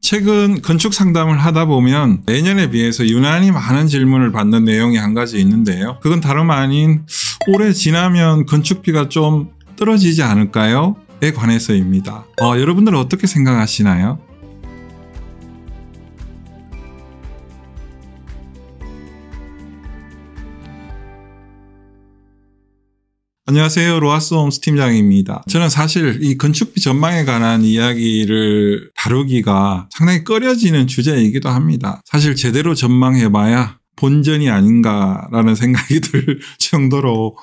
최근 건축 상담을 하다 보면 예년에 비해서 유난히 많은 질문을 받는 내용이 한 가지 있는데요. 그건 다름 아닌 올해 지나면 건축비가 좀 떨어지지 않을까요? 에 관해서입니다. 여러분들은 어떻게 생각하시나요? 안녕하세요. 로하스홈스 팀장입니다. 저는 사실 이 건축비 전망에 관한 이야기를 다루기가 상당히 꺼려지는 주제이기도 합니다. 사실 제대로 전망해봐야 본전이 아닌가라는 생각이 들 정도로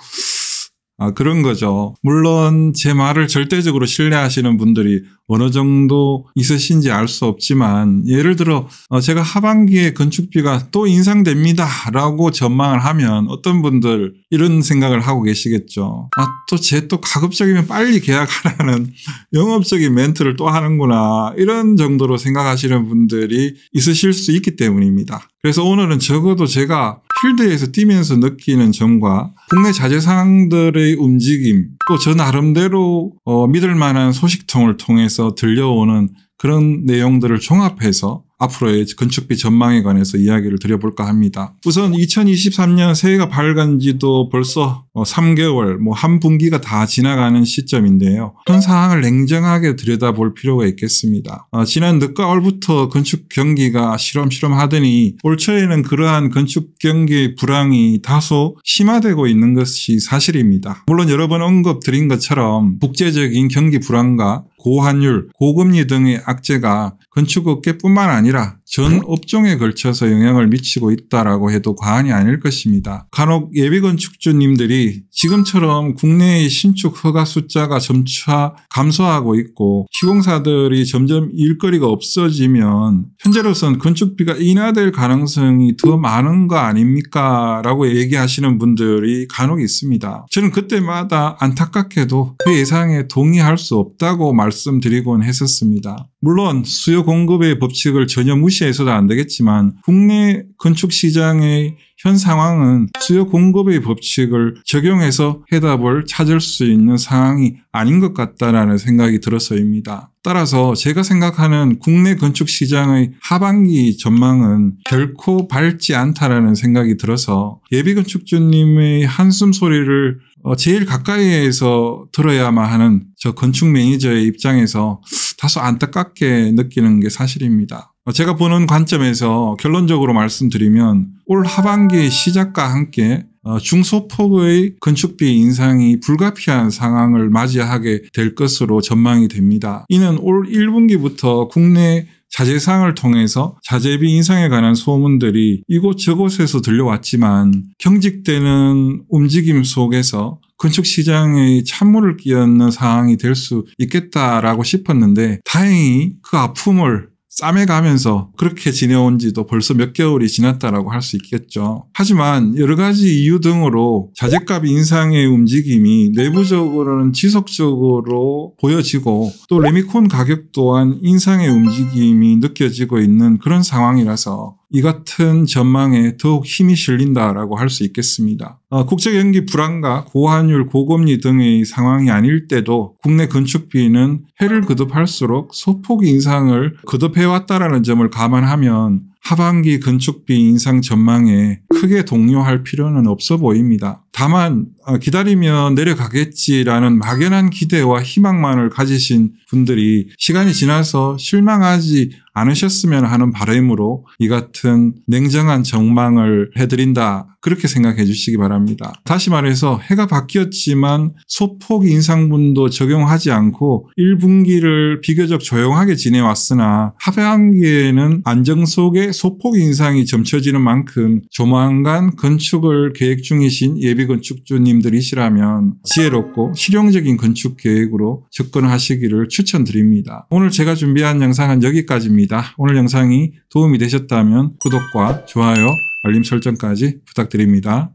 그런 거죠. 물론 제 말을 절대적으로 신뢰하시는 분들이 어느 정도 있으신지 알 수 없지만, 예를 들어 제가 하반기에 건축비가 또 인상됩니다 라고 전망을 하면 어떤 분들 이런 생각을 하고 계시겠죠. 또 쟤 또 가급적이면 빨리 계약하라는 영업적인 멘트를 또 하는구나, 이런 정도로 생각하시는 분들이 있으실 수 있기 때문입니다. 그래서 오늘은 적어도 제가 필드에서 뛰면서 느끼는 점과 국내 자재상들의 움직임, 또 저 나름대로 믿을 만한 소식통을 통해서 들려오는 그런 내용들을 종합해서 앞으로의 건축비 전망에 관해서 이야기를 드려볼까 합니다. 우선 2023년 새해가 밝은 지도 벌써 3개월, 한 분기가 다 지나가는 시점인데요. 현 상황을 냉정하게 들여다볼 필요가 있겠습니다. 지난 늦가을부터 건축 경기가 시름시름 하더니 올 초에는 그러한 건축 경기 불황이 다소 심화되고 있는 것이 사실입니다. 물론 여러 번 언급드린 것처럼 국제적인 경기 불황과 고환율, 고금리 등의 악재가 건축업계뿐만 아니라 전 업종에 걸쳐서 영향을 미치고 있다라고 해도 과언이 아닐 것입니다. 간혹 예비건축주님들이 지금처럼 국내의 신축 허가 숫자가 점차 감소하고 있고 시공사들이 점점 일거리가 없어지면 현재로선 건축비가 인하될 가능성이 더 많은 거 아닙니까? 라고 얘기하시는 분들이 간혹 있습니다. 저는 그때마다 안타깝게도 그 예상에 동의할 수 없다고 말씀드리곤 했었습니다. 물론 수요 공급의 법칙을 전혀 무시해서도 안 되겠지만 국내 건축 시장의 현 상황은 수요 공급의 법칙을 적용해서 해답을 찾을 수 있는 상황이 아닌 것 같다라는 생각이 들어서입니다. 따라서 제가 생각하는 국내 건축 시장의 하반기 전망은 결코 밝지 않다라는 생각이 들어서 예비건축주님의 한숨 소리를 제일 가까이에서 들어야만 하는 저 건축 매니저의 입장에서 다소 안타깝게 느끼는 게 사실입니다. 제가 보는 관점에서 결론적으로 말씀드리면 올 하반기 시작과 함께 중소폭의 건축비 인상이 불가피한 상황을 맞이하게 될 것으로 전망이 됩니다. 이는 올 1분기부터 국내 자재상을 통해서 자재비 인상에 관한 소문들이 이곳저곳에서 들려왔지만 경직되는 움직임 속에서 건축 시장의 찬물을 끼얹는 상황이 될 수 있겠다라고 싶었는데, 다행히 그 아픔을 싸매가면서 그렇게 지내온 지도 벌써 몇 개월이 지났다라고 할 수 있겠죠. 하지만 여러 가지 이유 등으로 자재값 인상의 움직임이 내부적으로는 지속적으로 보여지고 또 레미콘 가격 또한 인상의 움직임이 느껴지고 있는 그런 상황이라서 이 같은 전망에 더욱 힘이 실린다라고 할 수 있겠습니다. 국제경기 불안과 고환율, 고금리 등의 상황이 아닐 때도 국내 건축비는 해를 거듭할수록 소폭 인상을 거듭해왔다라는 점을 감안하면 하반기 건축비 인상 전망에 크게 동요할 필요는 없어 보입니다. 다만 기다리면 내려가겠지라는 막연한 기대와 희망만을 가지신 분들이 시간이 지나서 실망하지 않으셨으면 하는 바람으로 이 같은 냉정한 전망을 해드린다, 그렇게 생각해 주시기 바랍니다. 다시 말해서 해가 바뀌었지만 소폭 인상분도 적용하지 않고 1분기를 비교적 조용하게 지내왔으나 하반기에는 안정 속에 소폭 인상이 점쳐지는 만큼 조만간 건축을 계획 중이신 예비건축주님들이시라면 지혜롭고 실용적인 건축 계획으로 접근하시기를 추천드립니다. 오늘 제가 준비한 영상은 여기까지입니다. 오늘 영상이 도움이 되셨다면 구독과 좋아요, 알림 설정까지 부탁드립니다.